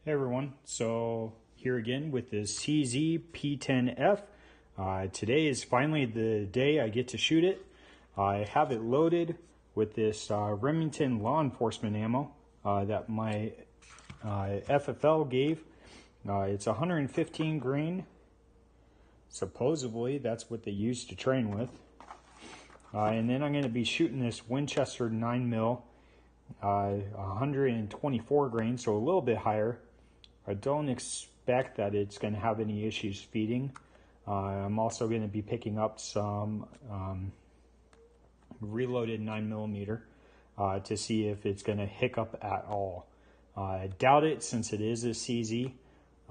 Hey everyone, so here again with the CZ P-10F. Today is finally the day I get to shoot it. I have it loaded with this Remington law enforcement ammo that my FFL gave. It's 115 grain. Supposedly that's what they use to train with. And then I'm going to be shooting this Winchester 9mm, 124 grain, so a little bit higher. I don't expect that it's going to have any issues feeding. I'm also going to be picking up some reloaded 9mm to see if it's going to hiccup at all. I doubt it, since it is a CZ.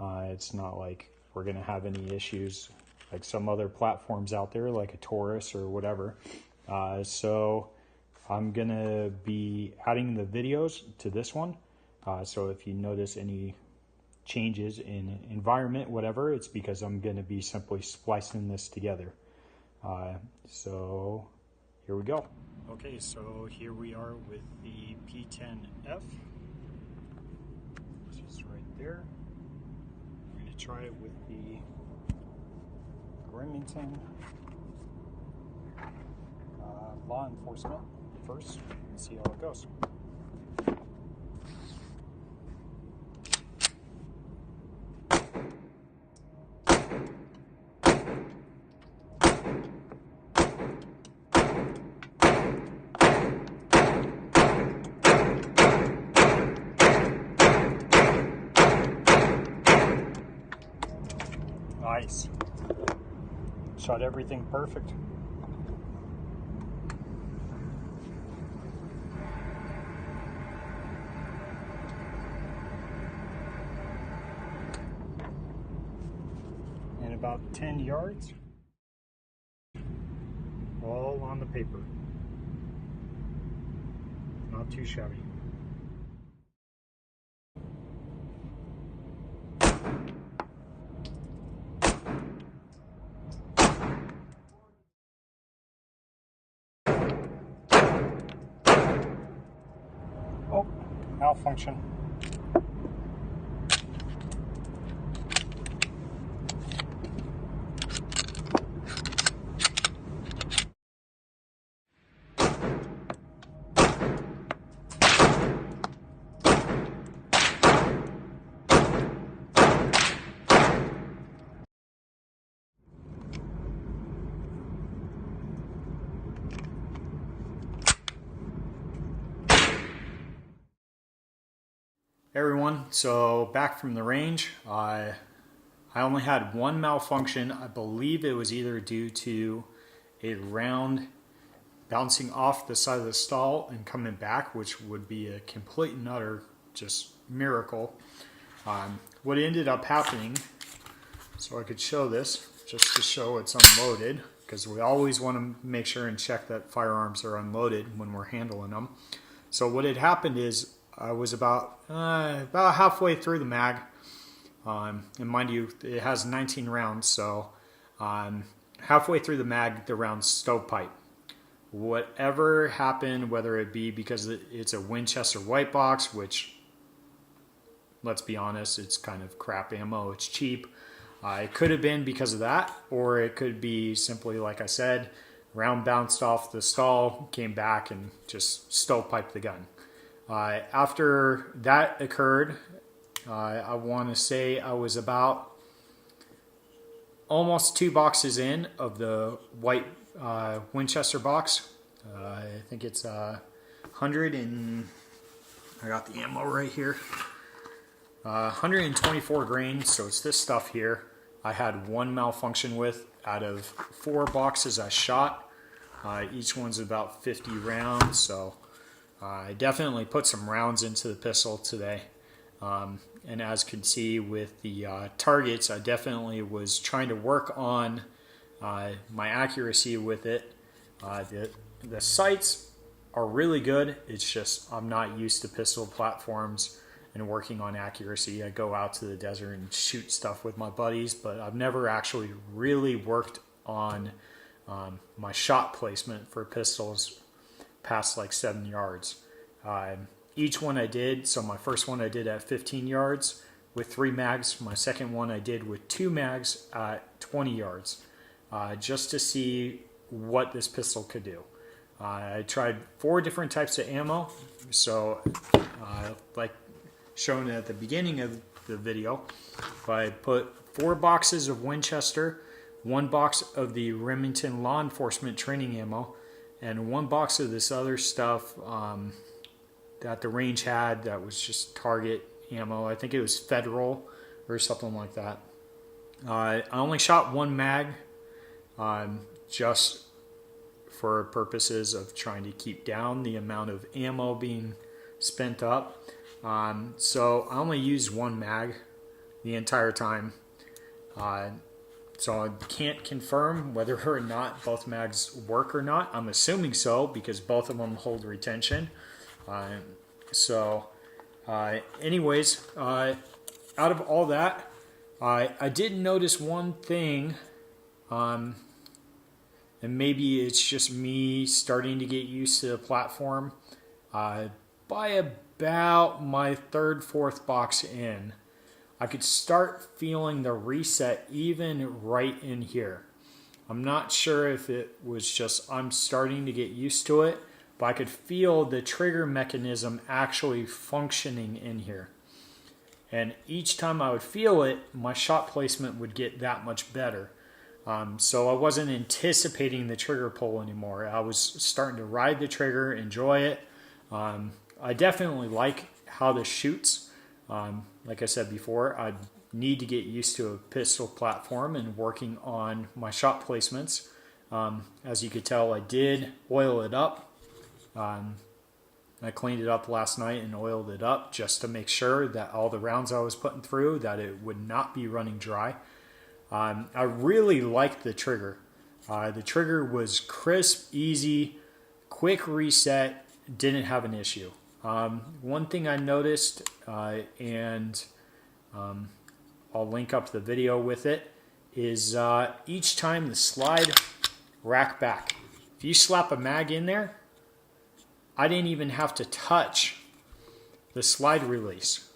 It's not like we're going to have any issues like some other platforms out there, like a Taurus or whatever. So I'm going to be adding the videos to this one. So if you notice any changes in environment, whatever, it's because I'm going to be simply splicing this together. So here we go. Okay, so here we are with the P-10F, which is right there. I'm going to try it with the Remington law enforcement first and see how it goes. Nice. Shot everything perfect. And about 10 yards, all on the paper. Not too shabby. Oh, malfunction. Everyone, so back from the range. I only had one malfunction. I believe it was either due to a round bouncing off the side of the stall and coming back, which would be a complete and utter just miracle. What ended up happening, so I could show this just to show it's unloaded, because we always want to make sure and check that firearms are unloaded when we're handling them. So what had happened is I was about halfway through the mag, and mind you, it has 19 rounds, so halfway through the mag, the round's stovepipe. Whatever happened, whether it be because it's a Winchester white box, which, let's be honest, it's kind of crap ammo, it's cheap. It could have been because of that, or it could be simply, like I said, round bounced off the stall, came back, and just stovepiped the gun. After that occurred, I want to say I was about almost 2 boxes in of the white Winchester box. I think it's 100 and I got the ammo right here. 124 grain, so it's this stuff here. I had one malfunction with out of 4 boxes I shot. Each one's about 50 rounds, so I definitely put some rounds into the pistol today. And as you can see with the targets, I definitely was trying to work on my accuracy with it. The sights are really good. It's just I'm not used to pistol platforms and working on accuracy. I go out to the desert and shoot stuff with my buddies, but I've never actually really worked on my shot placement for pistols past like 7 yards. Each one I did, so my first one I did at 15 yards, with 3 mags. My second one I did with 2 mags at 20 yards, just to see what this pistol could do. I tried 4 different types of ammo, so like shown at the beginning of the video, I put 4 boxes of Winchester, 1 box of the Remington law enforcement training ammo, and 1 box of this other stuff that the range had that was just target ammo. I think it was Federal or something like that. I only shot 1 mag, just for purposes of trying to keep down the amount of ammo being spent up. So I only used 1 mag the entire time. So I can't confirm whether or not both mags work or not. I'm assuming so because both of them hold retention. Anyways, out of all that, I did notice one thing, and maybe it's just me starting to get used to the platform. By about my 3rd, 4th box in, I could start feeling the reset even right in here. I'm not sure if it was just I'm starting to get used to it, but I could feel the trigger mechanism actually functioning in here. And each time I would feel it, my shot placement would get that much better. So I wasn't anticipating the trigger pull anymore. I was starting to ride the trigger, enjoy it. I definitely like how this shoots. Like I said before, I need to get used to a pistol platform and working on my shot placements. As you could tell, I did oil it up. I cleaned it up last night and oiled it up just to make sure that all the rounds I was putting through, that it would not be running dry. I really liked the trigger. The trigger was crisp, easy, quick reset, didn't have an issue. One thing I noticed, and I'll link up the video with it, is each time the slide rack back. If you slap a mag in there, I didn't even have to touch the slide release.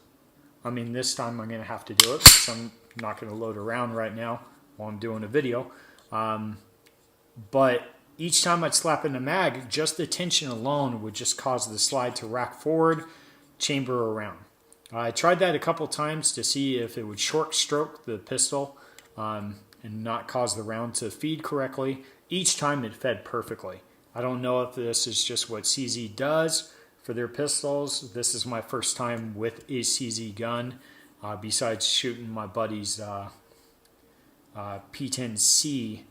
I mean, this time I'm going to have to do it because I'm not going to load around right now while I'm doing a video. But each time I'd slap in the mag, just the tension alone would just cause the slide to rack forward, chamber around. I tried that a couple times to see if it would short stroke the pistol and not cause the round to feed correctly. Each time it fed perfectly. I don't know if this is just what CZ does for their pistols. This is my first time with a CZ gun, besides shooting my buddy's P-10C.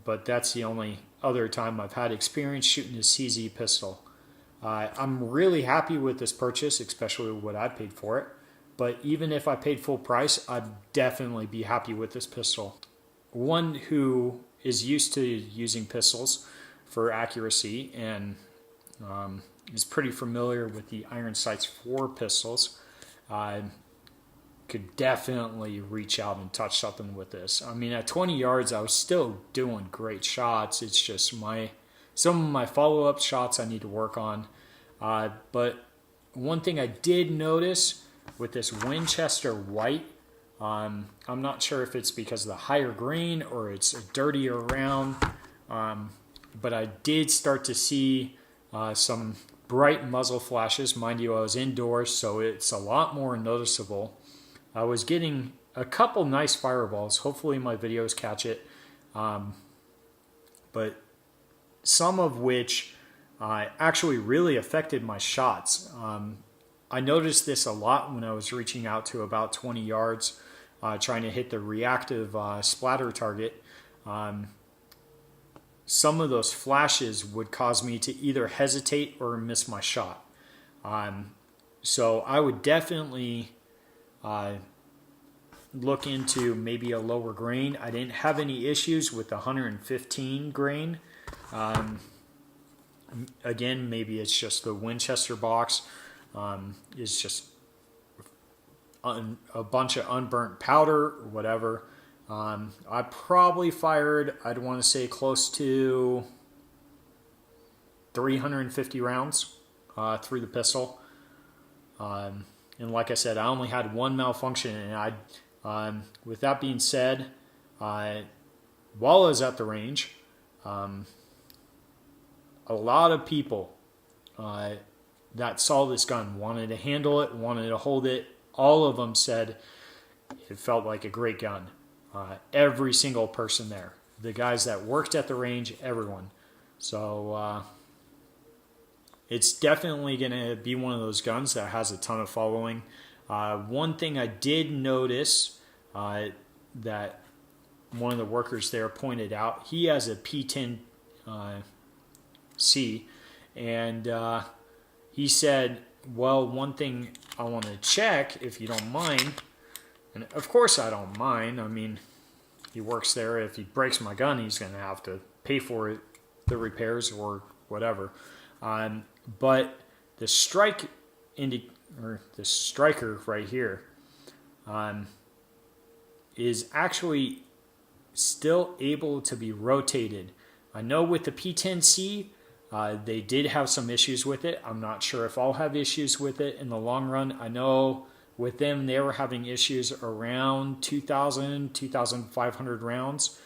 But that's the only other time I've had experience shooting a CZ pistol. I'm really happy with this purchase, especially what I paid for it. But even if I paid full price, I'd definitely be happy with this pistol. One who is used to using pistols for accuracy and is pretty familiar with the Iron Sights 4 pistols, could definitely reach out and touch something with this. I mean, at 20 yards, I was still doing great shots. It's just some of my follow-up shots I need to work on. But one thing I did notice with this Winchester white, I'm not sure if it's because of the higher grain or it's a dirtier round, but I did start to see some bright muzzle flashes. Mind you, I was indoors, so it's a lot more noticeable. I was getting a couple nice fireballs. Hopefully my videos catch it. But some of which actually really affected my shots. I noticed this a lot when I was reaching out to about 20 yards, trying to hit the reactive splatter target. Some of those flashes would cause me to either hesitate or miss my shot. So I would definitely look into maybe a lower grain. I didn't have any issues with the 115 grain. Again, maybe it's just the Winchester box is just a bunch of unburnt powder or whatever. I probably fired, I'd want to say close to 350 rounds through the pistol. And like I said, I only had one malfunction, and with that being said, while I was at the range, a lot of people that saw this gun wanted to handle it, wanted to hold it. All of them said it felt like a great gun. Every single person there, the guys that worked at the range, everyone. So it's definitely going to be one of those guns that has a ton of following. One thing I did notice that one of the workers there pointed out, he has a P-10 C, and he said, well, one thing I want to check, if you don't mind, and of course I don't mind. I mean, he works there. If he breaks my gun, he's going to have to pay for it, the repairs or whatever. But the the striker right here is actually still able to be rotated. I know with the P-10C, they did have some issues with it. I'm not sure if I'll have issues with it in the long run. I know with them, they were having issues around 2,000, 2,500 rounds.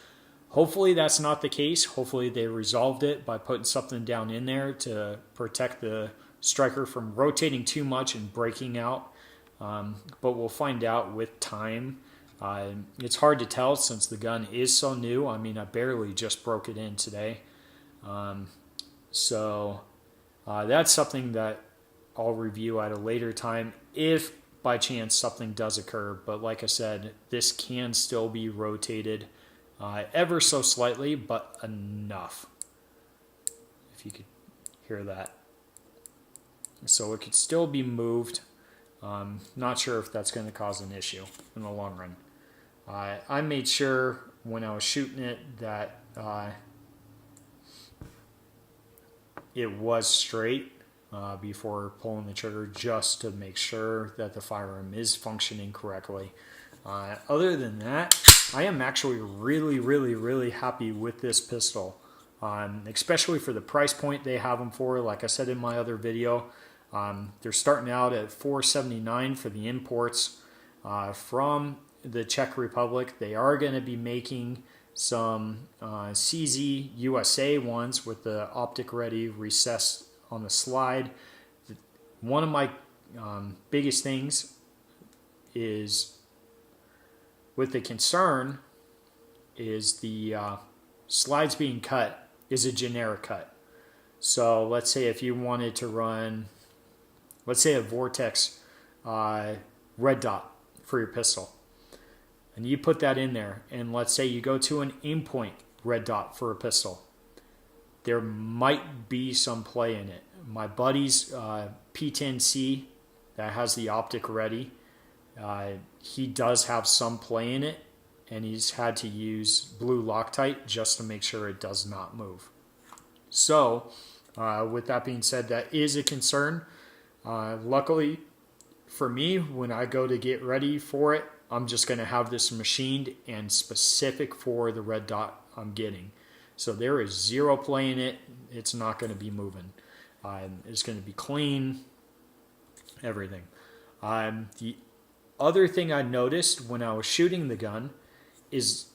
Hopefully that's not the case. Hopefully they resolved it by putting something down in there to protect the striker from rotating too much and breaking out. But we'll find out with time. It's hard to tell since the gun is so new. I mean, I barely just broke it in today. So that's something that I'll review at a later time if by chance something does occur. But like I said, this can still be rotated ever so slightly, but enough. If you could hear that. So it could still be moved. Not sure if that's going to cause an issue in the long run. I made sure when I was shooting it that it was straight before pulling the trigger, just to make sure that the firearm is functioning correctly. Other than that, I am actually really happy with this pistol, especially for the price point they have them for. Like I said in my other video, they're starting out at $479 for the imports from the Czech Republic. They are going to be making some CZ USA ones with the optic ready recess on the slide. One of my biggest things is with the concern is the slides being cut is a generic cut. So let's say if you wanted to run, let's say a Vortex red dot for your pistol, and you put that in there, and let's say you go to an aim point red dot for a pistol, there might be some play in it. My buddy's P-10C that has the optic ready, he does have some play in it, and he's had to use blue Loctite just to make sure it does not move. So with that being said, that is a concern. Luckily for me, when I go to get ready for it, I'm just going to have this machined and specific for the red dot I'm getting. So there is zero play in it. It's not going to be moving. It's going to be clean, everything. The other thing I noticed when I was shooting the gun is,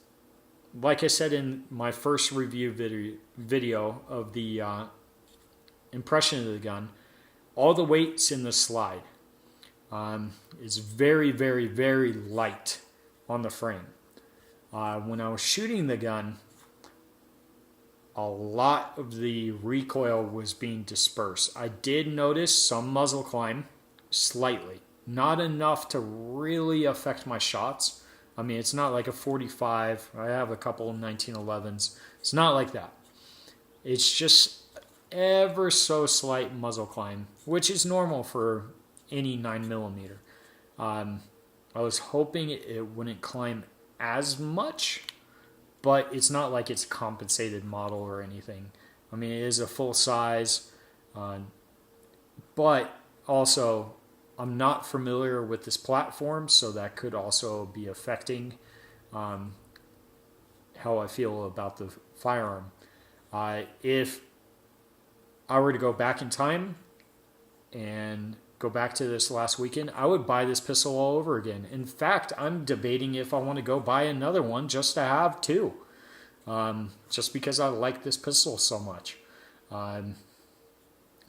like I said in my first review video of the impression of the gun, all the weight's in the slide. It's very light on the frame. When I was shooting the gun, a lot of the recoil was being dispersed. I did notice some muzzle climb slightly, not enough to really affect my shots. I mean, it's not like a 45. I have a couple of 1911s. It's not like that. It's just ever so slight muzzle climb, which is normal for any 9mm. I was hoping it wouldn't climb as much, but it's not like it's a compensated model or anything. I mean, it is a full size, but also I'm not familiar with this platform, so that could also be affecting how I feel about the firearm. If I were to go back in time and go back to this last weekend, I would buy this pistol all over again. In fact, I'm debating if I want to go buy another one just to have two, just because I like this pistol so much. I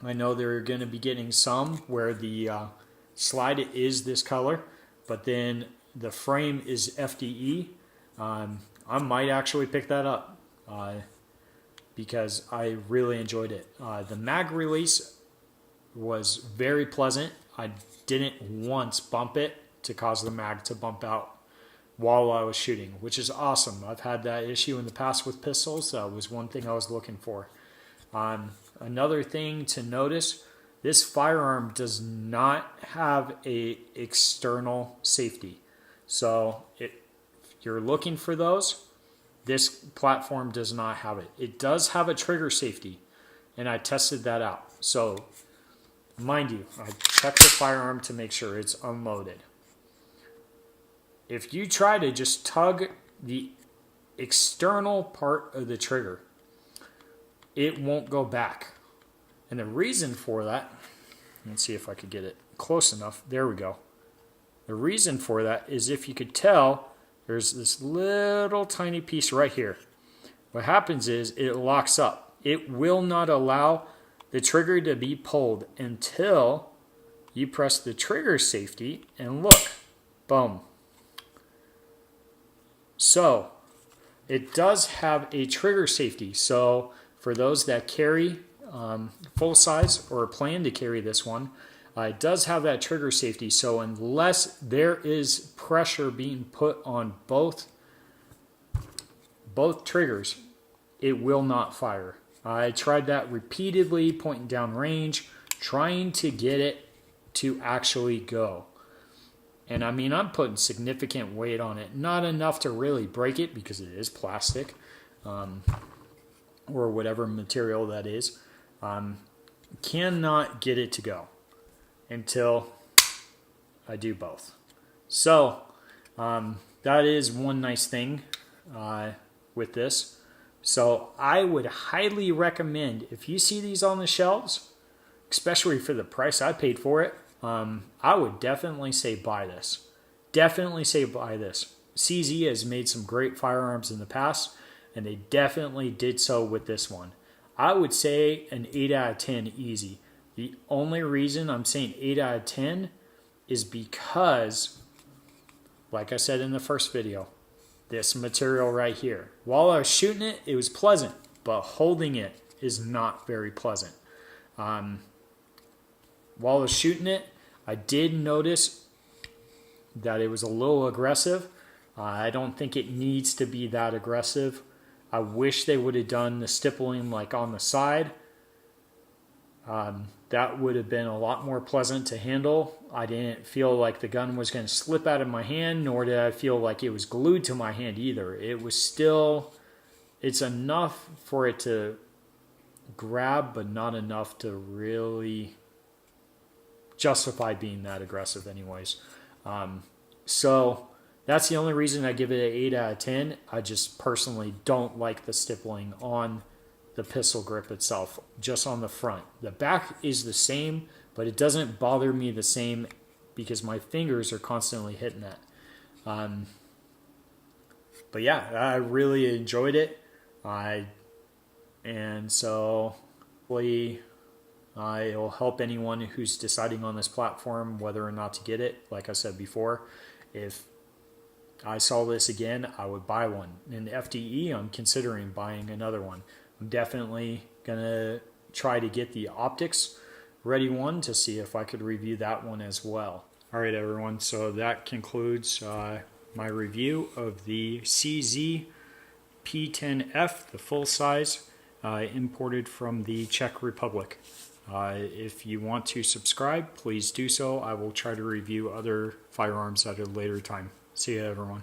know they're going to be getting some where the slide is this color, but then the frame is FDE. I might actually pick that up because I really enjoyed it. The mag release was very pleasant. I didn't once bump it to cause the mag to bump out while I was shooting, which is awesome. I've had that issue in the past with pistols. That was one thing I was looking for. Another thing to notice, this firearm does not have a external safety. So if you're looking for those, this platform does not have it. It does have a trigger safety, and I tested that out. So mind you, I checked the firearm to make sure it's unloaded. If you try to just tug the external part of the trigger, it won't go back. And the reason for that, let's see if I could get it close enough. There we go. The reason for that is, if you could tell, there's this little tiny piece right here. What happens is it locks up. It will not allow the trigger to be pulled until you press the trigger safety, and look, boom. So it does have a trigger safety. So for those that carry full size or plan to carry this one, it does have that trigger safety. So unless there is pressure being put on both triggers, it will not fire. I tried that repeatedly, pointing down range, trying to get it to actually go. And I mean, I'm putting significant weight on it. Not enough to really break it because it is plastic, or whatever material that is. Cannot get it to go until I do both. So that is one nice thing with this. So I would highly recommend, if you see these on the shelves, especially for the price I paid for it, I would definitely say buy this. Definitely say buy this. CZ has made some great firearms in the past, and they definitely did so with this one. I would say an 8 out of 10 easy. The only reason I'm saying 8 out of 10 is because, like I said in the first video, this material right here. While I was shooting it, it was pleasant, but holding it is not very pleasant. While I was shooting it, I did notice that it was a little aggressive. I don't think it needs to be that aggressive. I wish they would have done the stippling like on the side. That would have been a lot more pleasant to handle. I didn't feel like the gun was going to slip out of my hand, nor did I feel like it was glued to my hand either. It was still, it's enough for it to grab, but not enough to really justify being that aggressive anyways. So that's the only reason I give it an 8 out of 10. I just personally don't like the stippling on the pistol grip itself, just on the front. The back is the same, but it doesn't bother me the same because my fingers are constantly hitting that. But yeah, I really enjoyed it. And so hopefully it'll help anyone who's deciding on this platform whether or not to get it. Like I said before, if I saw this again, I would buy one. In FDE, I'm considering buying another one. I'm definitely going to try to get the optics ready one to see if I could review that one as well. All right, everyone. So that concludes my review of the CZ P-10F, the full size, imported from the Czech Republic. If you want to subscribe, please do so. I will try to review other firearms at a later time. See you, everyone.